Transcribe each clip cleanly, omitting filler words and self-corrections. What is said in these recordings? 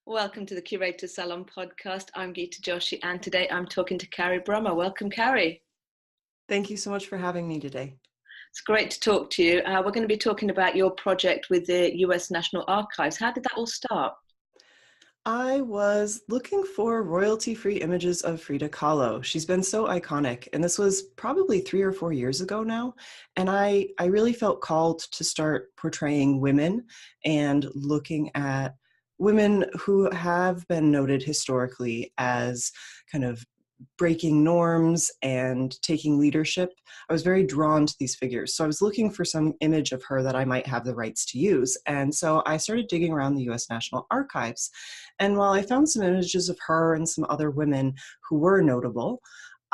Welcome to the Curator Salon podcast. I'm Geeta Joshi, and today I'm talking to Carrie Brummer. Welcome, Carrie. Thank you so much for having me today. It's great to talk to you. We're going to be talking about your project with the US National Archives. How did that all start? I was looking for royalty-free images of Frida Kahlo. She's been so iconic, and this was probably 3 or 4 years ago now. And I really felt called to start portraying women and looking at women who have been noted historically as kind of breaking norms and taking leadership. I was very drawn to these figures. So I was looking for some image of her that I might have the rights to use. And so I started digging around the US National Archives. And while I found some images of her and some other women who were notable,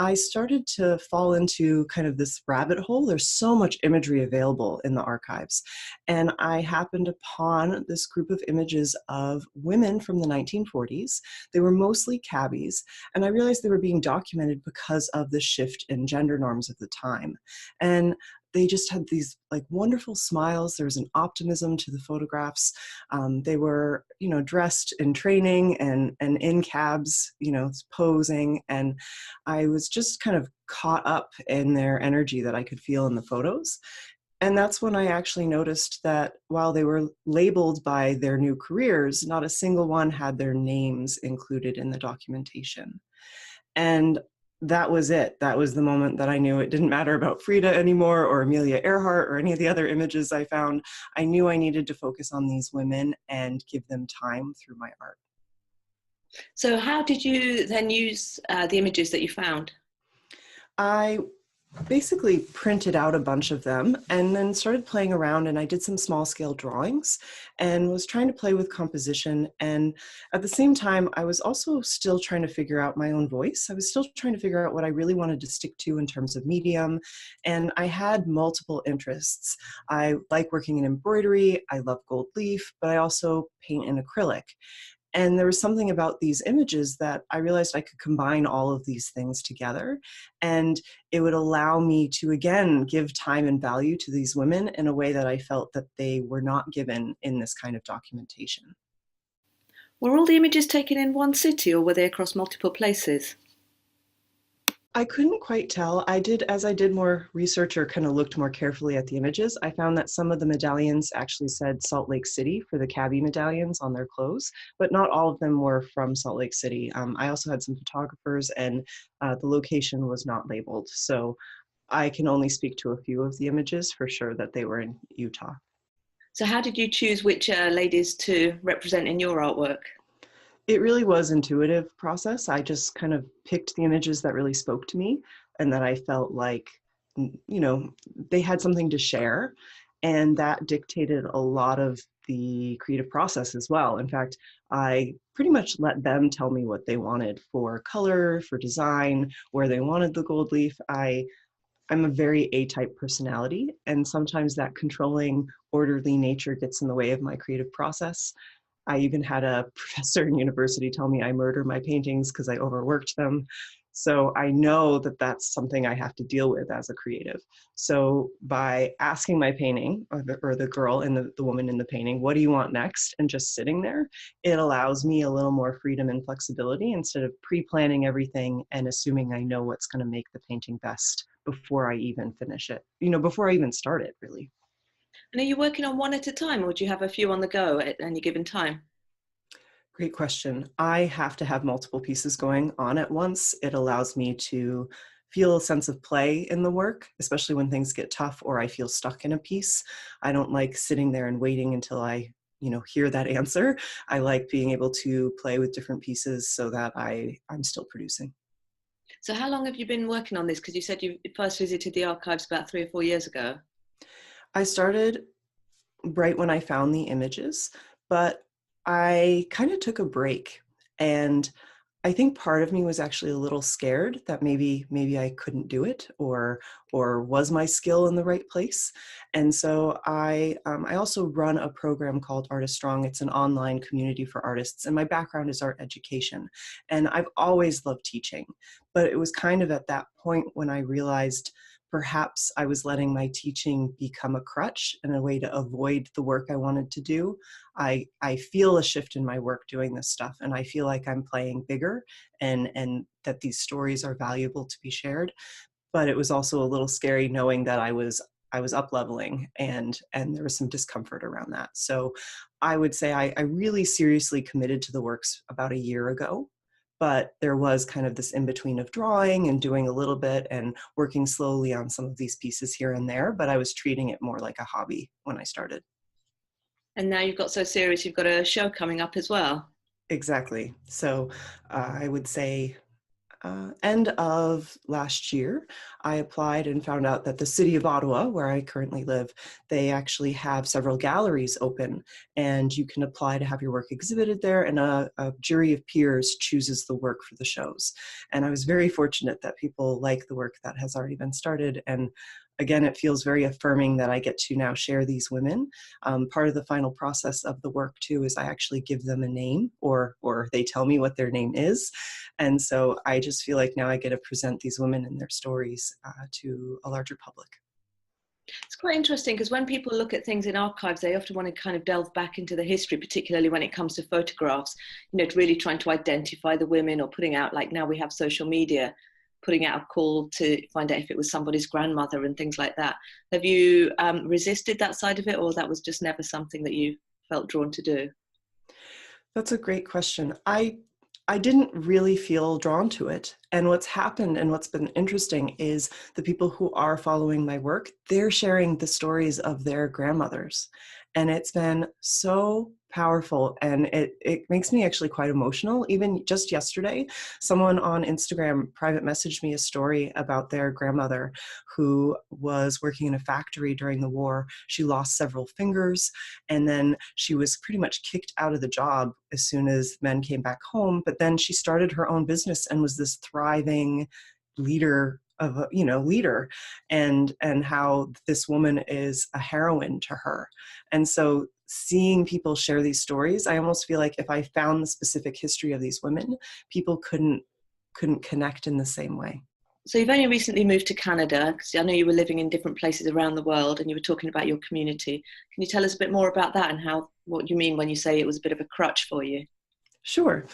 I started to fall into kind of this rabbit hole. There's so much imagery available in the archives. And I happened upon this group of images of women from the 1940s. They were mostly cabbies. And I realized they were being documented because of the shift in gender norms of the time. And they just had these like wonderful smiles. There was an optimism to the photographs. They were, dressed in training and in cabs, posing. And I was just kind of caught up in their energy that I could feel in the photos. And that's when I actually noticed that while they were labeled by their new careers, not a single one had their names included in the documentation. And that was it. That was the moment that I knew it didn't matter about Frida anymore or Amelia Earhart or any of the other images I found. I knew I needed to focus on these women and give them time through my art. So how did you then use the images that you found? I basically printed out a bunch of them and then started playing around, and I did some small scale drawings and was trying to play with composition. And at the same time, I was also still trying to figure out my own voice. I was still trying to figure out what I really wanted to stick to in terms of medium. And I had multiple interests. I like working in embroidery. I love gold leaf, but I also paint in acrylic. And there was something about these images that I realized I could combine all of these things together. And it would allow me to, again, give time and value to these women in a way that I felt that they were not given in this kind of documentation. Were all the images taken in one city, or were they across multiple places? I couldn't quite tell. As I did more research or kind of looked more carefully at the images, I found that some of the medallions actually said Salt Lake City for the cabbie medallions on their clothes, but not all of them were from Salt Lake City. I also had some photographers, and the location was not labeled. So I can only speak to a few of the images for sure that they were in Utah. So how did you choose which ladies to represent in your artwork? It really was an intuitive process. I just kind of picked the images that really spoke to me and that I felt like, they had something to share. And that dictated a lot of the creative process as well. In fact, I pretty much let them tell me what they wanted for color, for design, where they wanted the gold leaf. I'm a very A-type personality, and sometimes that controlling, orderly nature gets in the way of my creative process. I even had a professor in university tell me I murder my paintings because I overworked them. So I know that that's something I have to deal with as a creative. So by asking my painting, or the girl and the woman in the painting, what do you want next? And just sitting there, it allows me a little more freedom and flexibility instead of pre-planning everything and assuming I know what's going to make the painting best before I even finish it, before I even start it, really. And are you working on one at a time, or do you have a few on the go at any given time? Great question. I have to have multiple pieces going on at once. It allows me to feel a sense of play in the work, especially when things get tough or I feel stuck in a piece. I don't like sitting there and waiting until I, hear that answer. I like being able to play with different pieces so that I'm still producing. So how long have you been working on this? Because you said you first visited the archives about 3 or 4 years ago. I started right when I found the images, but I kind of took a break, and I think part of me was actually a little scared that maybe I couldn't do it, or was my skill in the right place. And so I also run a program called Artist Strong. It's an online community for artists, and my background is art education, and I've always loved teaching. But it was kind of at that point when I realized perhaps I was letting my teaching become a crutch and a way to avoid the work I wanted to do. I feel a shift in my work doing this stuff, and I feel like I'm playing bigger and that these stories are valuable to be shared. But it was also a little scary knowing that I was up leveling and there was some discomfort around that. So I would say I really seriously committed to the works about a year ago, but there was kind of this in between of drawing and doing a little bit and working slowly on some of these pieces here and there, but I was treating it more like a hobby when I started. And now you've got so serious, you've got a show coming up as well. Exactly. So I would say end of last year, I applied and found out that the city of Ottawa, where I currently live, they actually have several galleries open, and you can apply to have your work exhibited there, and a jury of peers chooses the work for the shows. And I was very fortunate that people like the work that has already been started. And again, it feels very affirming that I get to now share these women. Part of the final process of the work too is I actually give them a name, or they tell me what their name is. And so I just feel like now I get to present these women and their stories to a larger public. It's quite interesting because when people look at things in archives, they often want to kind of delve back into the history, particularly when it comes to photographs, really trying to identify the women, or putting out, like now we have social media, putting out a call to find out if it was somebody's grandmother and things like that. Have you resisted that side of it, or that was just never something that you felt drawn to do? That's a great question. I didn't really feel drawn to it. And what's happened and what's been interesting is the people who are following my work, they're sharing the stories of their grandmothers. And it's been so powerful, and it makes me actually quite emotional. Even just yesterday, someone on Instagram private messaged me a story about their grandmother who was working in a factory during the war. She lost several fingers, and then she was pretty much kicked out of the job as soon as men came back home. But then she started her own business and was this thriving leader of a leader, and how this woman is a heroine to her. And so seeing people share these stories, I almost feel like if I found the specific history of these women, people couldn't connect in the same way. So you've only recently moved to Canada, because I know you were living in different places around the world, and you were talking about your community. Can you tell us a bit more about that and what you mean when you say it was a bit of a crutch for you? Sure.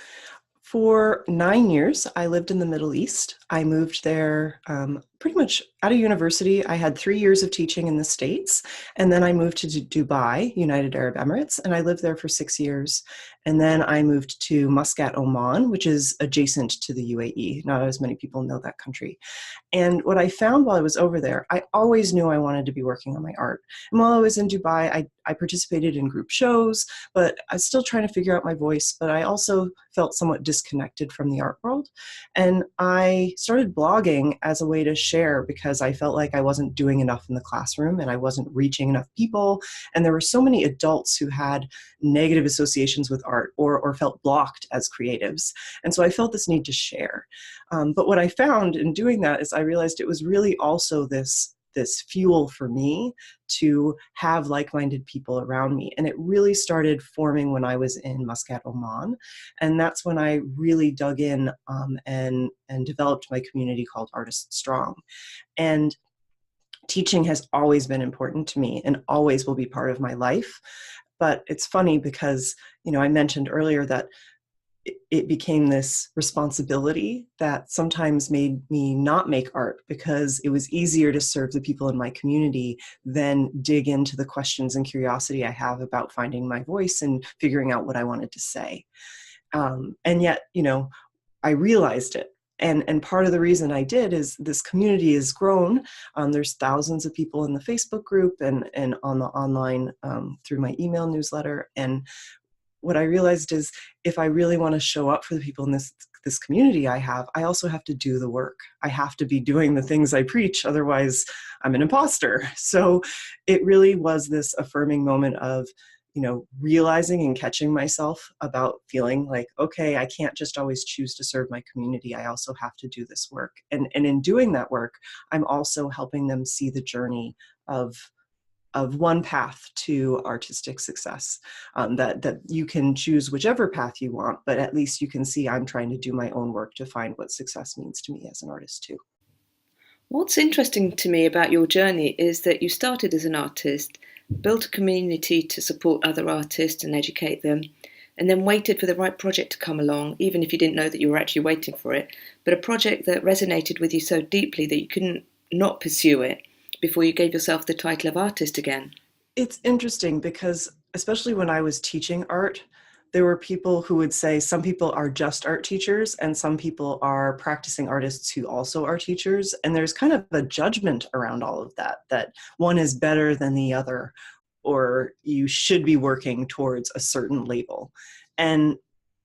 For 9 years, I lived in the Middle East. I moved there pretty much out of university. I had 3 years of teaching in the States, and then I moved to Dubai, United Arab Emirates, and I lived there for 6 years. And then I moved to Muscat, Oman, which is adjacent to the UAE. Not as many people know that country. And what I found while I was over there, I always knew I wanted to be working on my art. And while I was in Dubai, I participated in group shows, but I was still trying to figure out my voice. But I also felt somewhat disconnected from the art world. And I started blogging as a way to share, because I felt like I wasn't doing enough in the classroom and I wasn't reaching enough people. And there were so many adults who had negative associations with art, or felt blocked as creatives. And so I felt this need to share. But what I found in doing that is I realized it was really also this fuel for me to have like-minded people around me. And it really started forming when I was in Muscat, Oman. And that's when I really dug in and developed my community called Artists Strong. And teaching has always been important to me and always will be part of my life. But it's funny because, I mentioned earlier that it became this responsibility that sometimes made me not make art, because it was easier to serve the people in my community than dig into the questions and curiosity I have about finding my voice and figuring out what I wanted to say. And yet, I realized it. And part of the reason I did is this community has grown. There's thousands of people in the Facebook group and on the online through my email newsletter. And what I realized is if I really want to show up for the people in this community I have, I also have to do the work. I have to be doing the things I preach. Otherwise, I'm an imposter. So it really was this affirming moment of, realizing and catching myself about feeling like, okay, I can't just always choose to serve my community. I also have to do this work. And in doing that work, I'm also helping them see the journey of one path to artistic success, that you can choose whichever path you want, but at least you can see I'm trying to do my own work to find what success means to me as an artist too. What's interesting to me about your journey is that you started as an artist, built a community to support other artists and educate them, and then waited for the right project to come along, even if you didn't know that you were actually waiting for it, but a project that resonated with you so deeply that you couldn't not pursue it before you gave yourself the title of artist again. It's interesting because, especially when I was teaching art, there were people who would say some people are just art teachers and some people are practicing artists who also are teachers. And there's kind of a judgment around all of that, that one is better than the other, or you should be working towards a certain label. And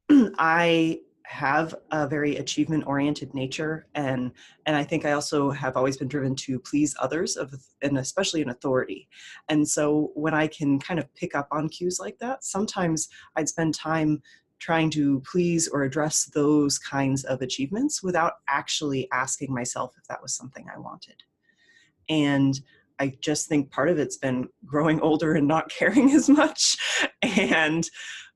I have a very achievement oriented nature, and I think I also have always been driven to please others and especially in authority. And so when I can kind of pick up on cues like that, sometimes I'd spend time trying to please or address those kinds of achievements without actually asking myself if that was something I wanted. And I just think part of it's been growing older and not caring as much, and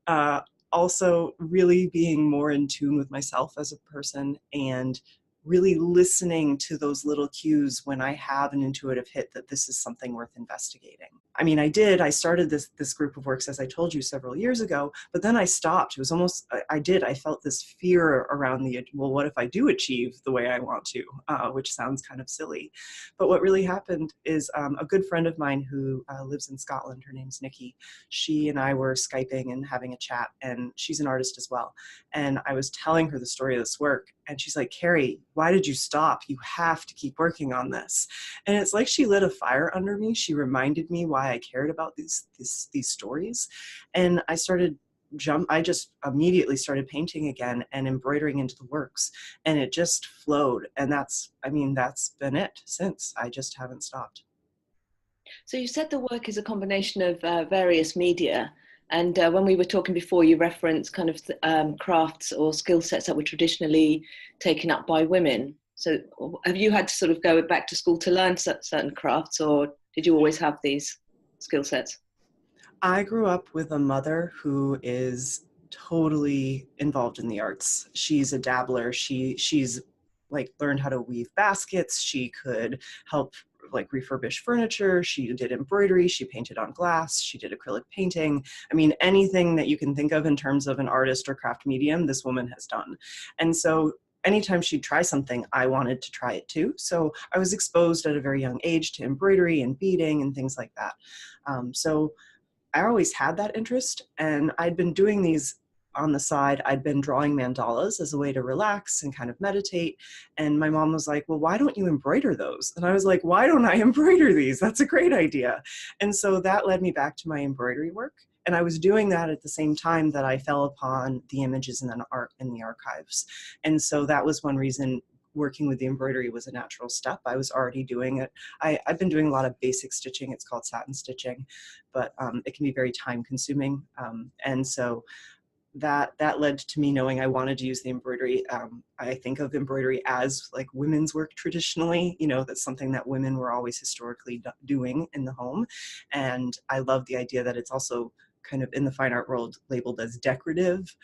uh, also really being more in tune with myself as a person, and really listening to those little cues when I have an intuitive hit that this is something worth investigating. I mean, I started this group of works, as I told you, several years ago, but then I stopped. It was almost, I felt this fear around well, what if I do achieve the way I want to, which sounds kind of silly. But what really happened is a good friend of mine who lives in Scotland, her name's Nikki, she and I were Skyping and having a chat, and she's an artist as well. And I was telling her the story of this work, and she's like, Carrie, why did you stop? You have to keep working on this. And it's like she lit a fire under me. She reminded me why I cared about these stories. And I just immediately started painting again and embroidering into the works, and it just flowed. And that's been it since. I just haven't stopped. So you said the work is a combination of various media. And when we were talking before, you referenced kind of crafts or skill sets that were traditionally taken up by women. So have you had to sort of go back to school to learn certain crafts, or did you always have these skill sets? I grew up with a mother who is totally involved in the arts. She's a dabbler. She's like learned how to weave baskets. She could help like refurbish furniture. She did embroidery. She painted on glass. She did acrylic painting. I mean, anything that you can think of in terms of an artist or craft medium, this woman has done. And so anytime she'd try something, I wanted to try it too. So I was exposed at a very young age to embroidery and beading and things like that. So I always had that interest, and I'd been doing these on the side. I'd been drawing mandalas as a way to relax and kind of meditate. And my mom was like, well, why don't you embroider those? And I was like, why don't I embroider these? That's a great idea. And so that led me back to my embroidery work. And I was doing that at the same time that I fell upon the images in the art in the archives. And so that was one reason working with the embroidery was a natural step. I was already doing it. I've been doing a lot of basic stitching. It's called satin stitching, but it can be very time consuming. And so that led to me knowing I wanted to use the embroidery. I think of embroidery as like women's work traditionally. You know, that's something that women were always historically doing in the home. And I love the idea that it's also kind of in the fine art world labeled as decorative.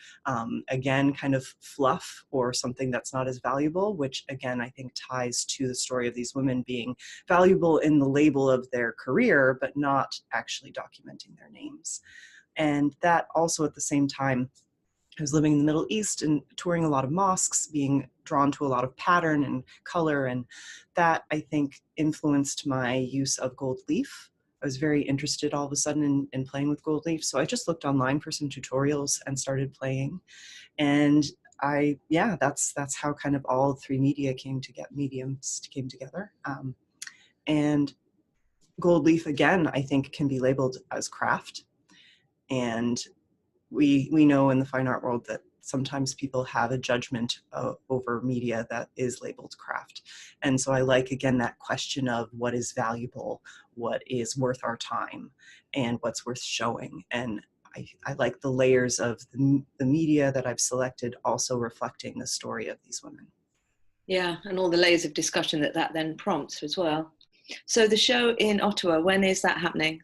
Again, kind of fluff or something that's not as valuable, which again, I think ties to the story of these women being valuable in the label of their career, but not actually documenting their names. And that also at the same time, I was living in the Middle East and touring a lot of mosques, being drawn to a lot of pattern and color, and that I think influenced my use of gold leaf. I was very interested all of a sudden in playing with gold leaf, so I just looked online for some tutorials and started playing. And that's how kind of all three mediums came together. And gold leaf again, I think, can be labeled as craft. And we know in the fine art world that sometimes people have a judgment over media that is labeled craft. And so I like, again, that question of what is valuable, what is worth our time, and what's worth showing. And I like the layers of the media that I've selected also reflecting the story of these women. Yeah, and all the layers of discussion that then prompts as well. So the show in Ottawa, when is that happening?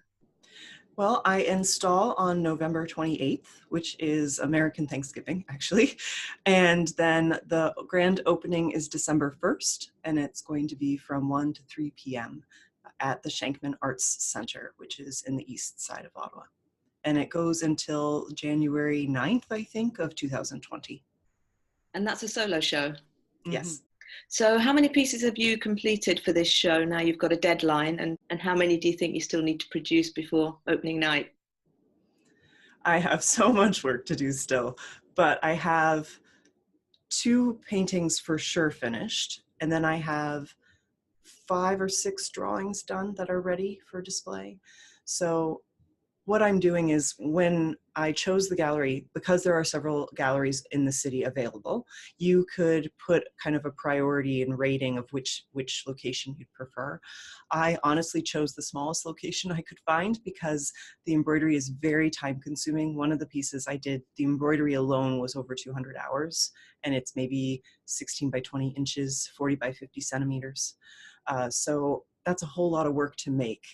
Well, I install on November 28th, which is American Thanksgiving, actually. And then the grand opening is December 1st, and it's going to be from 1 to 3 p.m. at the Shankman Arts Center, which is in the east side of Ottawa. And it goes until January 9th, I think, of 2020. And that's a solo show? Yes. So how many pieces have you completed for this show? Now you've got a deadline, and how many do you think you still need to produce before opening night? I have so much work to do still, but I have 2 paintings for sure finished, and then I have 5 or 6 drawings done that are ready for display. So what I'm doing is, when I chose the gallery, because there are several galleries in the city available, you could put kind of a priority and rating of which location you'd prefer. I honestly chose the smallest location I could find because the embroidery is very time consuming. One of the pieces I did, the embroidery alone was over 200 hours, and it's maybe 16 by 20 inches, 40 by 50 centimeters. So that's a whole lot of work to make.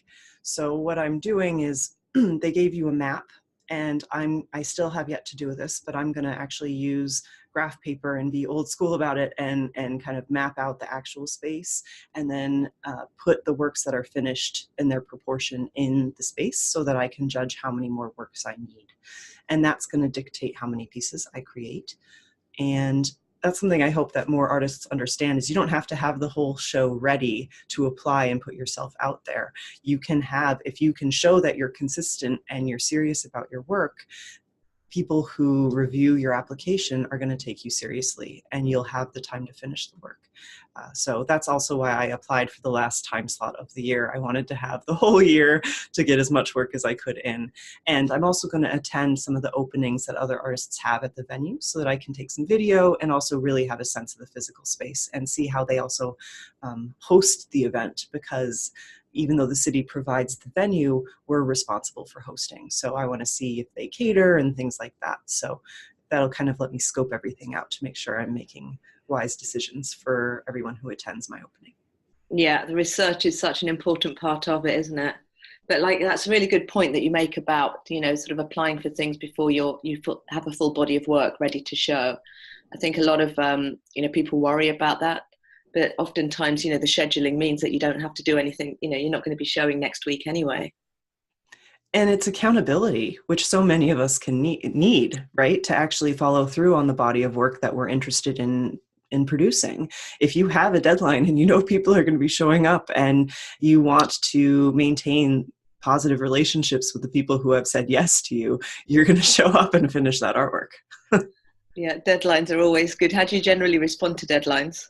So what I'm doing is, they gave you a map, and I still have yet to do this, but I'm going to actually use graph paper and be old school about it, and kind of map out the actual space, and then put the works that are finished in their proportion in the space so that I can judge how many more works I need. And that's going to dictate how many pieces I create. And that's something I hope that more artists understand, is you don't have to have the whole show ready to apply and put yourself out there. You can have, if you can show that you're consistent and you're serious about your work, people who review your application are going to take you seriously, and you'll have the time to finish the work. So that's also why I applied for the last time slot of the year. I wanted to have the whole year to get as much work as I could in. And I'm also going to attend some of the openings that other artists have at the venue so that I can take some video and also really have a sense of the physical space and see how they also host the event, because even though the city provides the venue, we're responsible for hosting. So I want to see if they cater and things like that. So that'll kind of let me scope everything out to make sure I'm making wise decisions for everyone who attends my opening. Yeah, the research is such an important part of it, isn't it? But like, that's a really good point that you make about, sort of applying for things before you have a full body of work ready to show. I think a lot of, people worry about that. But oftentimes, the scheduling means that you don't have to do anything. You're not going to be showing next week anyway. And it's accountability, which so many of us can need, right? To actually follow through on the body of work that we're interested in producing. If you have a deadline and you know people are going to be showing up, and you want to maintain positive relationships with the people who have said yes to you, you're going to show up and finish that artwork. Yeah, deadlines are always good. How do you generally respond to deadlines?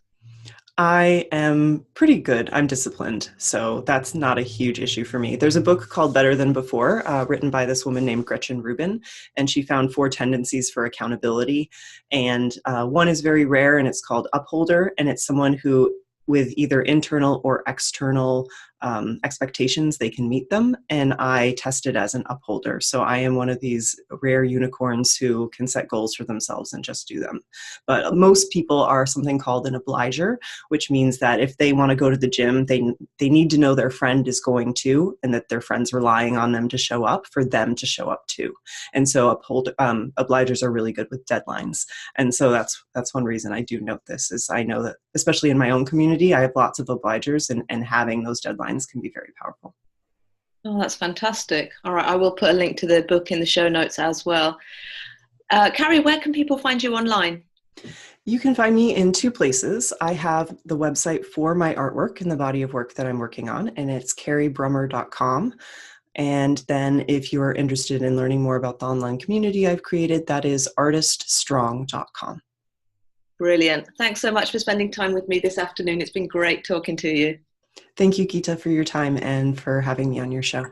I am pretty good. I'm disciplined, so that's not a huge issue for me. There's a book called Better Than Before, written by this woman named Gretchen Rubin, and she found 4 tendencies for accountability. And one is very rare, and it's called upholder, and it's someone who, with either internal or external expectations, they can meet them. And I tested as an upholder. So I am one of these rare unicorns who can set goals for themselves and just do them. But most people are something called an obliger, which means that if they want to go to the gym, they need to know their friend is going to, and that their friend's relying on them to show up for them to show up too. And so obligers are really good with deadlines. And so that's one reason I do note this, is I know that, especially in my own community, I have lots of obligers, and having those deadlines can be very powerful. Oh, that's fantastic. All right, I will put a link to the book in the show notes as well. Carrie, where can people find you online? You can find me in 2 places. I have the website for my artwork and the body of work that I'm working on, and it's carriebrummer.com. And then if you are interested in learning more about the online community I've created, that is artiststrong.com. Brilliant. Thanks so much for spending time with me this afternoon. It's been great talking to you. Thank you, Geeta, for your time and for having me on your show.